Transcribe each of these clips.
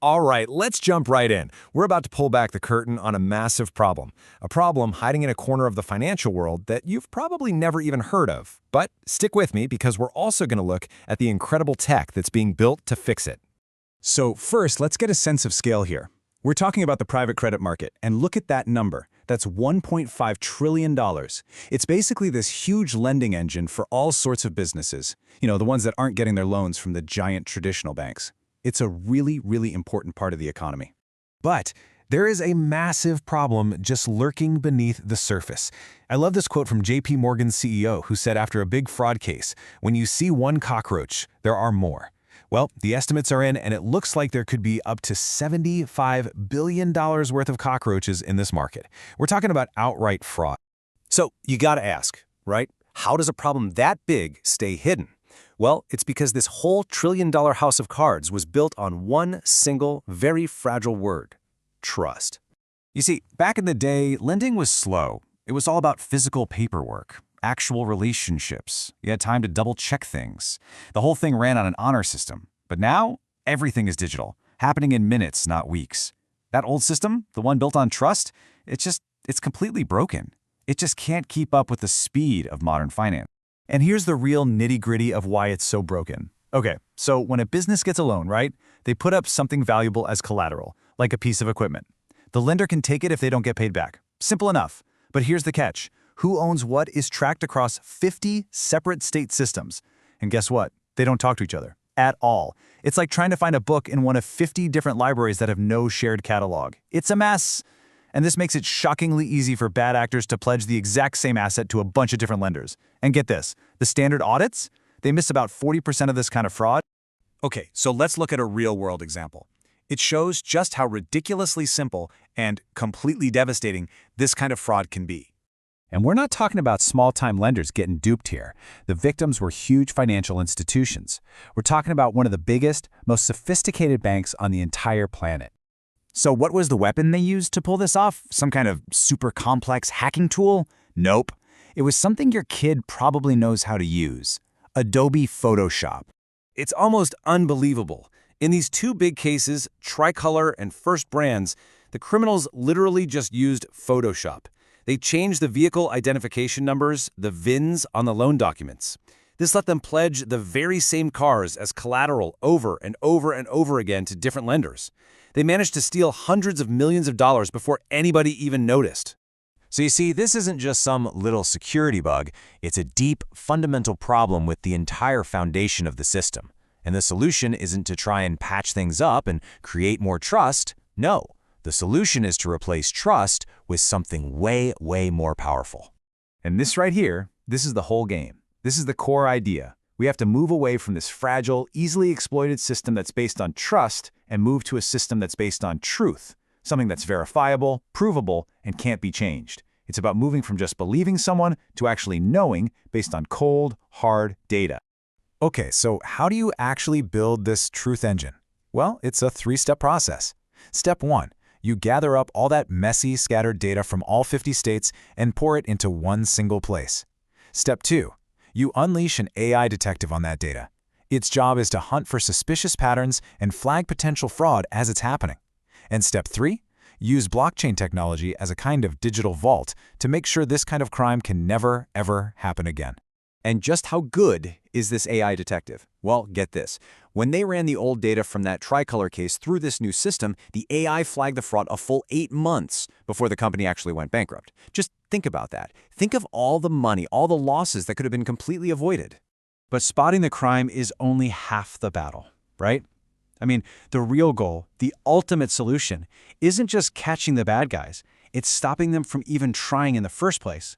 All right, let's jump right in. We're about to pull back the curtain on a massive problem. A problem hiding in a corner of the financial world that you've probably never even heard of. But stick with me because we're also going to look at the incredible tech that's being built to fix it. So first, let's get a sense of scale here. We're talking about the private credit market, and look at that number. That's $1.5 trillion. It's basically this huge lending engine for all sorts of businesses. You know, the ones that aren't getting their loans from the giant traditional banks. It's a really, really important part of the economy. But there is a massive problem just lurking beneath the surface. I love this quote from JP Morgan's CEO who said after a big fraud case, "When you see one cockroach, there are more." Well, the estimates are in, and it looks like there could be up to $75 billion worth of cockroaches in this market. We're talking about outright fraud. So you gotta ask, right? How does a problem that big stay hidden? Well, it's because this whole trillion-dollar house of cards was built on one single, very fragile word: trust. You see, back in the day, lending was slow. It was all about physical paperwork, actual relationships. You had time to double-check things. The whole thing ran on an honor system. But now, everything is digital, happening in minutes, not weeks. That old system, the one built on trust, it's completely broken. It just can't keep up with the speed of modern finance. And here's the real nitty-gritty of why it's so broken. Okay, so when a business gets a loan, right, they put up something valuable as collateral, like a piece of equipment. The lender can take it if they don't get paid back. Simple enough. But here's the catch. Who owns what is tracked across 50 separate state systems. And guess what? They don't talk to each other at all. It's like trying to find a book in one of 50 different libraries that have no shared catalog. It's a mess. And this makes it shockingly easy for bad actors to pledge the exact same asset to a bunch of different lenders. And get this, the standard audits, they miss about 40% of this kind of fraud. Okay, so let's look at a real-world example. It shows just how ridiculously simple and completely devastating this kind of fraud can be. And we're not talking about small-time lenders getting duped here. The victims were huge financial institutions. We're talking about one of the biggest, most sophisticated banks on the entire planet. So what was the weapon they used to pull this off? Some kind of super complex hacking tool? Nope. It was something your kid probably knows how to use. Adobe Photoshop. It's almost unbelievable. In these two big cases, Tricolor and First Brands, the criminals literally just used Photoshop. They changed the vehicle identification numbers, the VINs, on the loan documents. This let them pledge the very same cars as collateral over and over and over again to different lenders. They managed to steal hundreds of millions of dollars before anybody even noticed. So you see, this isn't just some little security bug. It's a deep, fundamental problem with the entire foundation of the system. And the solution isn't to try and patch things up and create more trust. No, the solution is to replace trust with something way, way more powerful. And this right here, this is the whole game. This is the core idea. We have to move away from this fragile, easily exploited system that's based on trust and move to a system that's based on truth, something that's verifiable, provable, and can't be changed. It's about moving from just believing someone to actually knowing based on cold, hard data. Okay, so how do you actually build this truth engine? Well, it's a three-step process. Step 1, you gather up all that messy, scattered data from all 50 states and pour it into one single place. Step 2, you unleash an AI detective on that data. Its job is to hunt for suspicious patterns and flag potential fraud as it's happening. And Step 3, use blockchain technology as a kind of digital vault to make sure this kind of crime can never, ever happen again. And just how good is this AI detective? Well, get this. When they ran the old data from that Tricolor case through this new system, the AI flagged the fraud a full 8 months before the company actually went bankrupt. Just think about that. Think of all the money, all the losses that could have been completely avoided. But spotting the crime is only half the battle, right? I mean, the real goal, the ultimate solution, isn't just catching the bad guys. It's stopping them from even trying in the first place.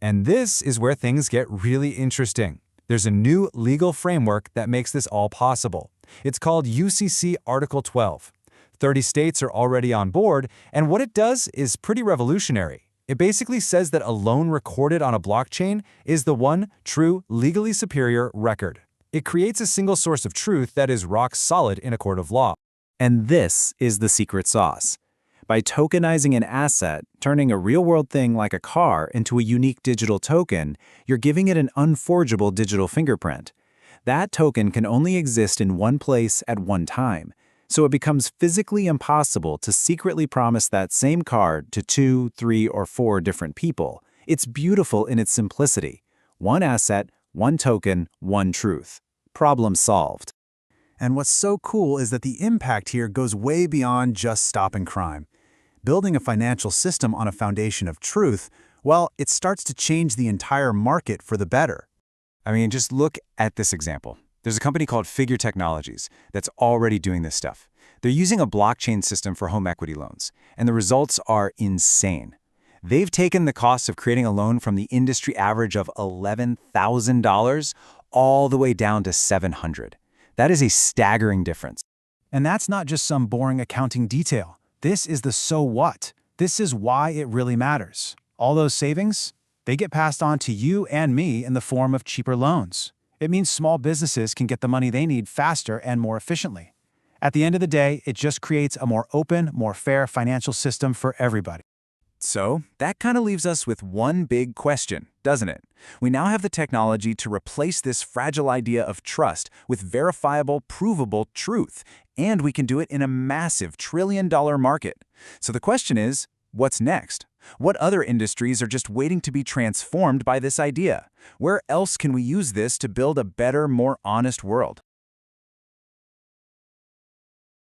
And this is where things get really interesting. There's a new legal framework that makes this all possible. It's called UCC Article 12. 30 states are already on board, and what it does is pretty revolutionary. It basically says that a loan recorded on a blockchain is the one true, legally superior record. It creates a single source of truth that is rock solid in a court of law. And this is the secret sauce. By tokenizing an asset, turning a real-world thing like a car into a unique digital token, you're giving it an unforgeable digital fingerprint. That token can only exist in one place at one time. So it becomes physically impossible to secretly promise that same card to 2, 3, or 4 different people. It's beautiful in its simplicity. One asset, one token, one truth. Problem solved. And what's so cool is that the impact here goes way beyond just stopping crime. Building a financial system on a foundation of truth, well, it starts to change the entire market for the better. I mean, just look at this example. There's a company called Figure Technologies that's already doing this stuff. They're using a blockchain system for home equity loans, and the results are insane. They've taken the cost of creating a loan from the industry average of $11,000 all the way down to $700. That is a staggering difference. And that's not just some boring accounting detail. This is the so what. This is why it really matters. All those savings, they get passed on to you and me in the form of cheaper loans. It means small businesses can get the money they need faster and more efficiently. At the end of the day, it just creates a more open, more fair financial system for everybody. So that kind of leaves us with one big question, doesn't it? We now have the technology to replace this fragile idea of trust with verifiable, provable truth, and we can do it in a massive trillion-dollar market. So the question is, what's next? What other industries are just waiting to be transformed by this idea? Where else can we use this to build a better, more honest world?